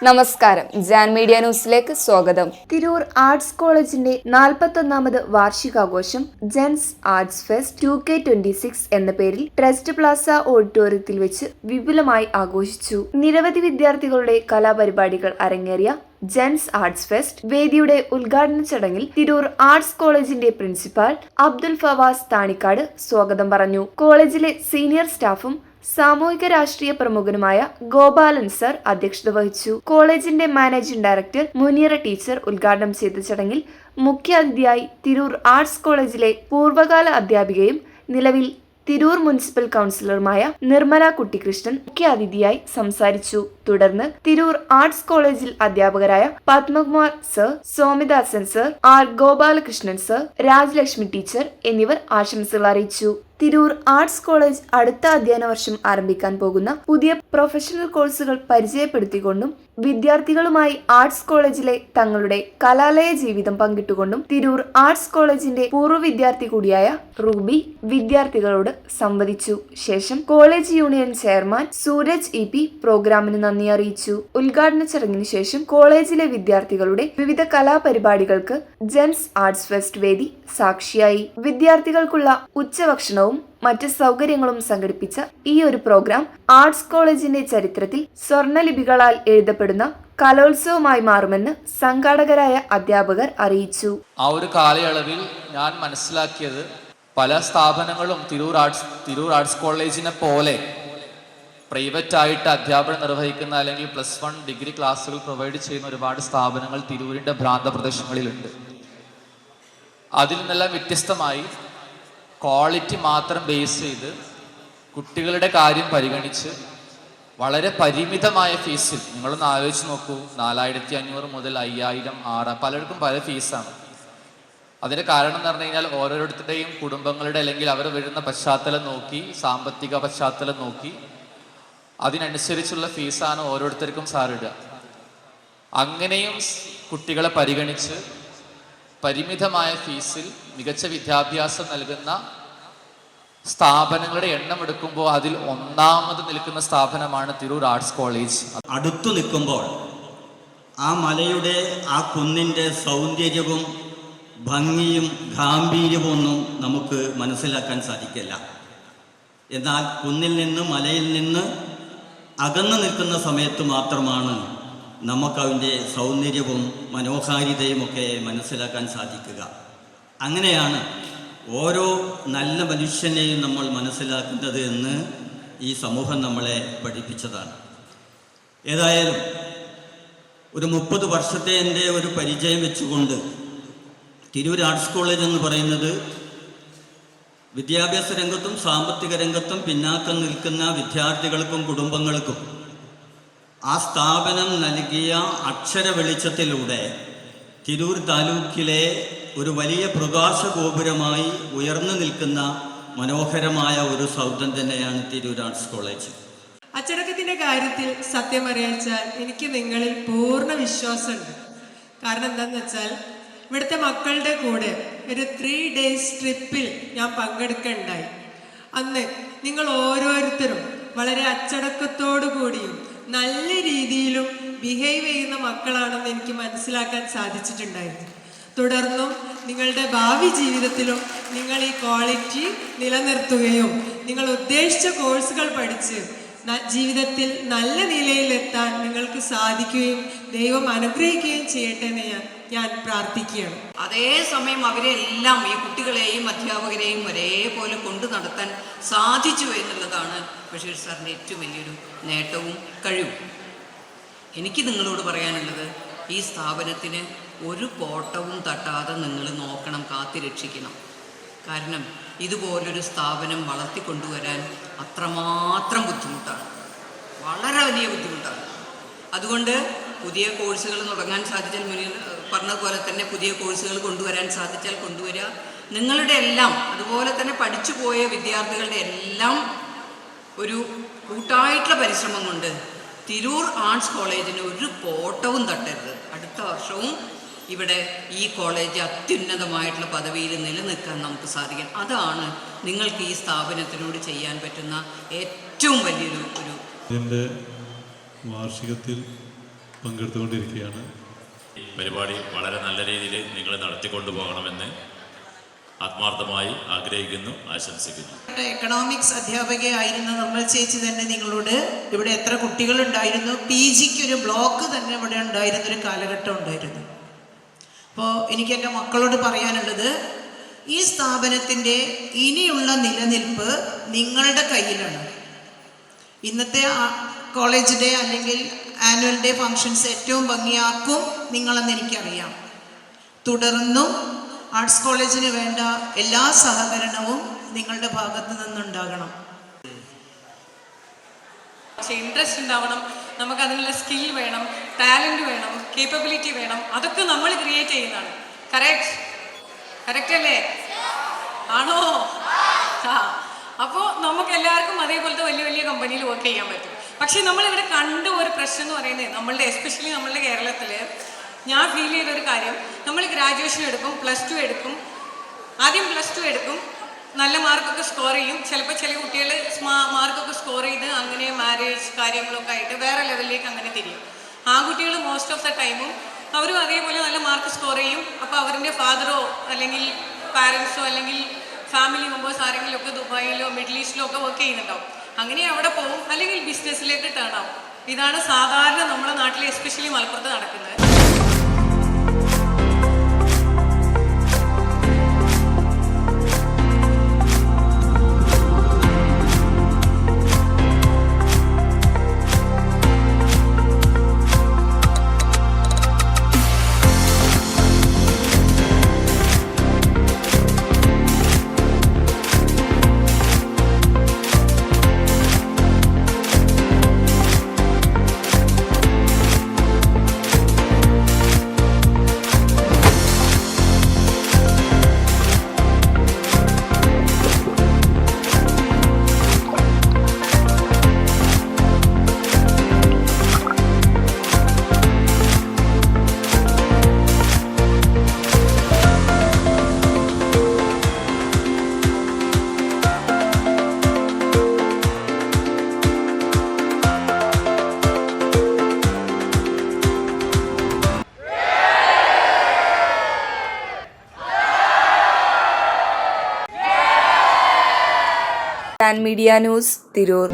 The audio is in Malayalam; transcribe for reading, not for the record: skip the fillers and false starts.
നമസ്കാരം, ജാൻ മീഡിയ ന്യൂസിലേക്ക് സ്വാഗതം. തിരൂർ ആർട്സ് കോളേജിന്റെ 41ാമത് വാർഷികാഘോഷം ജെൻസ് ആർട്സ് ഫെസ്റ്റ് 2K26 എന്ന പേരിൽ ട്രസ്റ്റ് പ്ലാസ ഓഡിറ്റോറിയത്തിൽ വെച്ച് വിപുലമായി ആഘോഷിച്ചു. നിരവധി വിദ്യാർത്ഥികളുടെ കലാപരിപാടികൾ അരങ്ങേറിയ ജെൻസ് ആർട്സ് ഫെസ്റ്റ് വേദിയുടെ ഉദ്ഘാടന ചടങ്ങിൽ തിരൂർ ആർട്സ് കോളേജിന്റെ പ്രിൻസിപ്പാൾ അബ്ദുൽ ഫവാസ് താണിക്കാട് സ്വാഗതം പറഞ്ഞു. കോളേജിലെ സീനിയർ സ്റ്റാഫും സാമൂഹിക രാഷ്ട്രീയ പ്രമുഖനുമായ ഗോപാലൻ സർ അധ്യക്ഷത വഹിച്ചു. കോളേജിന്റെ മാനേജിംഗ് ഡയറക്ടർ മുനീറ ടീച്ചർ ഉദ്ഘാടനം ചെയ്ത ചടങ്ങിൽ മുഖ്യാതിഥിയായി തിരൂർ ആർട്സ് കോളേജിലെ പൂർവ്വകാല അധ്യാപികയും നിലവിൽ തിരൂർ മുനിസിപ്പൽ കൗൺസിലറുമായ നിർമ്മല കുട്ടിക്കൃഷ്ണൻ മുഖ്യാതിഥിയായി സംസാരിച്ചു. തുടർന്ന് തിരൂർ ആർട്സ് കോളേജിൽ അധ്യാപകരായ Padmakumar sir, Somidasan sir, R Gopalakrishnan sir, Rajalakshmi teacher എന്നിവർ ആശംസകൾ അറിയിച്ചു. തിരൂർ ആർട്സ് കോളേജ് അടുത്ത അധ്യയന വർഷം ആരംഭിക്കാൻ പോകുന്ന പുതിയ പ്രൊഫഷണൽ കോഴ്സുകൾ പരിചയപ്പെടുത്തിക്കൊണ്ടും വിദ്യാർത്ഥികളുമായി ആർട്സ് കോളേജിലെ തങ്ങളുടെ കലാലയ ജീവിതം പങ്കിട്ടുകൊണ്ടും തിരൂർ ആർട്സ് കോളേജിന്റെ പൂർവ്വ വിദ്യാർത്ഥി കൂടിയായ റൂബി വിദ്യാർത്ഥികളോട് സംവദിച്ചു. ശേഷം college union chairman Sooraj EP പ്രോഗ്രാമിന് നന്ദി അറിയിച്ചു. ഉദ്ഘാടന ചടങ്ങിന് ശേഷം കോളേജിലെ വിദ്യാർത്ഥികളുടെ വിവിധ കലാപരിപാടികൾക്ക് ജെൻസ് ആർട്സ് ഫെസ്റ്റ് വേദി സാക്ഷിയായി. വിദ്യാർത്ഥികൾക്കുള്ള ഉച്ചഭക്ഷണവും മറ്റ് സൗകര്യങ്ങളും സംഘടിപ്പിച്ച ഈ ഒരു പ്രോഗ്രാം ആർട്സ് കോളേജിന്റെ ചരിത്രത്തിൽ സ്വർണ്ണലിപികളാൽ എഴുതപ്പെടുന്ന കലോത്സവമായി മാറുമെന്ന് സംഘാടകരായ അധ്യാപകർ അറിയിച്ചു. ആ ഒരു കാലയളവിൽ ഞാൻ മനസ്സിലാക്കിയത് പല സ്ഥാപനങ്ങളും തിരൂർ ആർട്സ് കോളേജിനെ പോലെ പ്രൈവറ്റ് ആയിട്ട് അധ്യാപനം നിർവഹിക്കുന്ന അല്ലെങ്കിൽ +1 ഡിഗ്രി ക്ലാസ്സുകൾ പ്രൊവൈഡ് ചെയ്യുന്ന ഒരുപാട് സ്ഥാപനങ്ങൾ തിരൂരിൻ്റെ പ്രാന്തപ്രദേശങ്ങളിലുണ്ട്. അതിൽ നിന്നെല്ലാം വ്യത്യസ്തമായി ക്വാളിറ്റി മാത്രം ബേസ് ചെയ്ത് കുട്ടികളുടെ കാര്യം പരിഗണിച്ച് വളരെ പരിമിതമായ ഫീസിൽ, നിങ്ങളൊന്ന് ആലോചിച്ച് നോക്കൂ, 4500 മുതൽ 5000, 6000, പലർക്കും പല ഫീസാണ്. അതിൻ്റെ കാരണം എന്ന് പറഞ്ഞു കഴിഞ്ഞാൽ ഓരോരുത്തരുടെയും കുടുംബങ്ങളുടെ അല്ലെങ്കിൽ അവർ വരുന്ന പശ്ചാത്തലം നോക്കി, സാമ്പത്തിക പശ്ചാത്തലം നോക്കി അതിനനുസരിച്ചുള്ള ഫീസാണ് ഓരോരുത്തർക്കും സാറിടുക. അങ്ങനെയും കുട്ടികളെ പരിഗണിച്ച് പരിമിതമായ ഫീസിൽ മികച്ച വിദ്യാഭ്യാസം നൽകുന്ന സ്ഥാപനങ്ങളുടെ എണ്ണം എടുക്കുമ്പോൾ അതിൽ ഒന്നാമത് നിൽക്കുന്ന സ്ഥാപനമാണ് തിരൂർ ആർട്സ് കോളേജ്. അടുത്തു നിൽക്കുമ്പോൾ ആ മലയുടെ, ആ കുന്നിൻ്റെ സൗന്ദര്യവും ഭംഗിയും ഗാംഭീര്യവും ഒന്നും നമുക്ക് മനസ്സിലാക്കാൻ സാധിക്കില്ല. എന്നാൽ കുന്നിൽ നിന്ന്, മലയിൽ നിന്ന് അകന്നു നിൽക്കുന്ന സമയത്ത് മാത്രമാണ് നമുക്കതിൻ്റെ സൗന്ദര്യവും മനോഹാരിതയും ഒക്കെ മനസ്സിലാക്കാൻ സാധിക്കുക. അങ്ങനെയാണ് ഓരോ നല്ല മനുഷ്യനെയും നമ്മൾ മനസ്സിലാക്കുന്നത് എന്ന് ഈ സമൂഹം നമ്മളെ പഠിപ്പിച്ചതാണ്. ഏതായാലും ഒരു 30 വർഷത്തെ എൻ്റെ ഒരു പരിചയം വെച്ചുകൊണ്ട് തിരൂർ ആർട്സ് കോളേജ് എന്ന് പറയുന്നത് വിദ്യാഭ്യാസ രംഗത്തും സാമ്പത്തിക രംഗത്തും പിന്നാക്കം നിൽക്കുന്ന വിദ്യാർത്ഥികൾക്കും കുടുംബങ്ങൾക്കും ആ സ്ഥാപനം നൽകിയ അക്ഷര വെളിച്ചത്തിലൂടെ തിരൂർ താലൂക്കിലെ ഒരു വലിയ പ്രകാശ ഗോപുരമായി ഉയർന്നു നിൽക്കുന്ന മനോഹരമായ ഒരു സൗധം തന്നെയാണ് തിരൂർ ആർട്സ് കോളേജ്. അച്ചടക്കത്തിൻ്റെ കാര്യത്തിൽ സത്യം അറിയിച്ചാൽ എനിക്ക് നിങ്ങളിൽ പൂർണ്ണ വിശ്വാസമുണ്ട്. കാരണം എന്താണെന്ന് വെച്ചാൽ ഇവിടുത്തെ മക്കളുടെ കൂടെ ഒരു 3 days ട്രിപ്പിൽ ഞാൻ പങ്കെടുക്കുകയുണ്ടായി. അന്ന് നിങ്ങൾ ഓരോരുത്തരും വളരെ അച്ചടക്കത്തോടു കൂടിയും നല്ല രീതിയിലും ബിഹേവ് ചെയ്യുന്ന മക്കളാണെന്ന് എനിക്ക് മനസ്സിലാക്കാൻ സാധിച്ചിട്ടുണ്ടായിരുന്നു. തുടർന്നും നിങ്ങളുടെ ഭാവി ജീവിതത്തിലും നിങ്ങൾ ഈ ക്വാളിറ്റി നിലനിർത്തുകയും നിങ്ങൾ ഉദ്ദേശിച്ച കോഴ്സുകൾ പഠിച്ച് ജീവിതത്തിൽ നല്ല നിലയിലെത്താൻ നിങ്ങൾക്ക് സാധിക്കുകയും ദൈവം അനുഗ്രഹിക്കുകയും ചെയ്യട്ടെ എന്ന് ഞാൻ പ്രാർത്ഥിക്കുകയാണ്. അതേസമയം അവരെല്ലാം, ഈ കുട്ടികളെയും അധ്യാപകരെയും ഒരേപോലെ കൊണ്ടു നടത്താൻ സാധിച്ചു എന്നുള്ളതാണ് ബഷീർ സാറിൻ്റെ ഏറ്റവും വലിയൊരു നേട്ടവും കഴിവും. എനിക്ക് നിങ്ങളോട് പറയാനുള്ളത്, ഈ സ്ഥാപനത്തിന് ഒരു കോട്ടവും തട്ടാതെ നിങ്ങൾ നോക്കണം, കാത്തിരക്ഷിക്കണം. കാരണം ഇതുപോലൊരു സ്ഥാപനം വളർത്തിക്കൊണ്ടുവരാൻ അത്രമാത്രം ബുദ്ധിമുട്ടാണ്, വളരെ വലിയ ബുദ്ധിമുട്ടാണ്. അതുകൊണ്ട് പുതിയ കോഴ്സുകൾ തുടങ്ങാൻ സാധിച്ചാൽ, മുന്നിൽ പറഞ്ഞതുപോലെ തന്നെ പുതിയ കോഴ്സുകൾ കൊണ്ടുവരാൻ സാധിച്ചാൽ കൊണ്ടുവരിക. നിങ്ങളുടെ എല്ലാം, അതുപോലെ തന്നെ പഠിച്ചു പോയ വിദ്യാർത്ഥികളുടെ എല്ലാം ഒരു കൂട്ടായിട്ടുള്ള പരിശ്രമം കൊണ്ട് തിരൂർ ആർട്സ് കോളേജിന് ഒരു കോട്ടവും തട്ടരുത്. അടുത്ത വർഷവും ഇവിടെ ഈ കോളേജ് അത്യുന്നതമായിട്ടുള്ള പദവിയിൽ നിലനിൽക്കാൻ നമുക്ക് സാധിക്കും. അതാണ് നിങ്ങൾക്ക് ഈ സ്ഥാപനത്തിനോട് ചെയ്യാൻ പറ്റുന്ന ഏറ്റവും വലിയൊരു ഇതിൻ്റെ വാർഷികത്തിൽ പങ്കെടുത്തുകൊണ്ടിരിക്കുകയാണ്. പരിപാടി വളരെ നല്ല രീതിയിൽ നിങ്ങൾ നടത്തിക്കൊണ്ടു പോകണമെന്ന് ആത്മാർത്ഥമായി ആഗ്രഹിക്കുന്നു, ആശംസിക്കുന്നു. എക്കണോമിക്സ് അധ്യാപകയായിരുന്ന നിർമ്മൽ ചേച്ചി തന്നെ നിങ്ങളോട് ഇവിടെ എത്ര കുട്ടികളുണ്ടായിരുന്നു, PGക്ക് ഒരു ബ്ലോക്ക് തന്നെ ഇവിടെ ഉണ്ടായിരുന്നൊരു കാലഘട്ടം ഉണ്ടായിരുന്നു. അപ്പോൾ എനിക്ക് എൻ്റെ മക്കളോട് പറയാനുള്ളത്, ഈ സ്ഥാപനത്തിൻ്റെ ഇനിയുള്ള നിലനിൽപ്പ് നിങ്ങളുടെ കയ്യിലാണ്. ഇന്നത്തെ കോളേജ് ഡേ അല്ലെങ്കിൽ ആനുവൽ ഡേ ഫങ്ഷൻസ് ഏറ്റവും ഭംഗിയാക്കും നിങ്ങളെന്ന് എനിക്കറിയാം. തുടർന്നും ആർട്സ് കോളേജിന് വേണ്ട എല്ലാ സഹകരണവും നിങ്ങളുടെ ഭാഗത്ത് നിന്നുണ്ടാകണം. പക്ഷേ ഇൻട്രസ്റ്റ് ഉണ്ടാവണം, നമുക്ക് അതിനുള്ള സ്കിൽ വേണം, ടാലൻറ്റ് വേണം, കേപ്പബിലിറ്റി വേണം. അതൊക്കെ നമ്മൾ ക്രിയേറ്റ് ചെയ്യുന്നതാണ്. കറക്റ്റ് അല്ലേ? ആണോ? അപ്പോൾ നമുക്ക് എല്ലാവർക്കും അതേപോലത്തെ വലിയ വലിയ കമ്പനിയിൽ വർക്ക് ചെയ്യാൻ പറ്റും. പക്ഷേ നമ്മളിവിടെ കണ്ട ഒരു പ്രശ്നം എന്ന് പറയുന്നത്, എസ്പെഷ്യലി നമ്മളുടെ കേരളത്തിൽ ഞാൻ ഫീൽ ചെയ്തൊരു കാര്യം, നമ്മൾ ഗ്രാജുവേഷൻ എടുക്കും, +2 എടുക്കും, ആദ്യം +2 എടുക്കും, നല്ല മാർക്കൊക്കെ സ്കോർ ചെയ്യും. ചിലപ്പോൾ ചില കുട്ടികൾ മാർക്കൊക്കെ സ്കോർ ചെയ്ത് അങ്ങനെ മാരേജ് കാര്യങ്ങളൊക്കെ ആയിട്ട് വേറെ ലെവലിലേക്ക് അങ്ങനെ തിരിയും. ആൺകുട്ടികൾ മോസ്റ്റ് ഓഫ് ദ ടൈമും അവരും അതേപോലെ നല്ല മാർക്ക് സ്കോർ ചെയ്യും. അപ്പോൾ അവരുടെ ഫാദറോ അല്ലെങ്കിൽ പാരൻസോ അല്ലെങ്കിൽ ഫാമിലി മെമ്പേഴ്സ് ആരെങ്കിലും ഒക്കെ ദുബായിലോ മിഡിൽ ഈസ്റ്റിലോ ഒക്കെ വർക്ക് ചെയ്യുന്നുണ്ടാവും. അങ്ങനെ അവിടെ പോകും, അല്ലെങ്കിൽ ബിസിനസ്സിലേക്ക് ടേൺ ആവും. ഇതാണ് സാധാരണ നമ്മുടെ നാട്ടിൽ എസ്പെഷ്യലി മലപ്പുറത്ത് നടക്കുന്നത്. Media news, Tirur.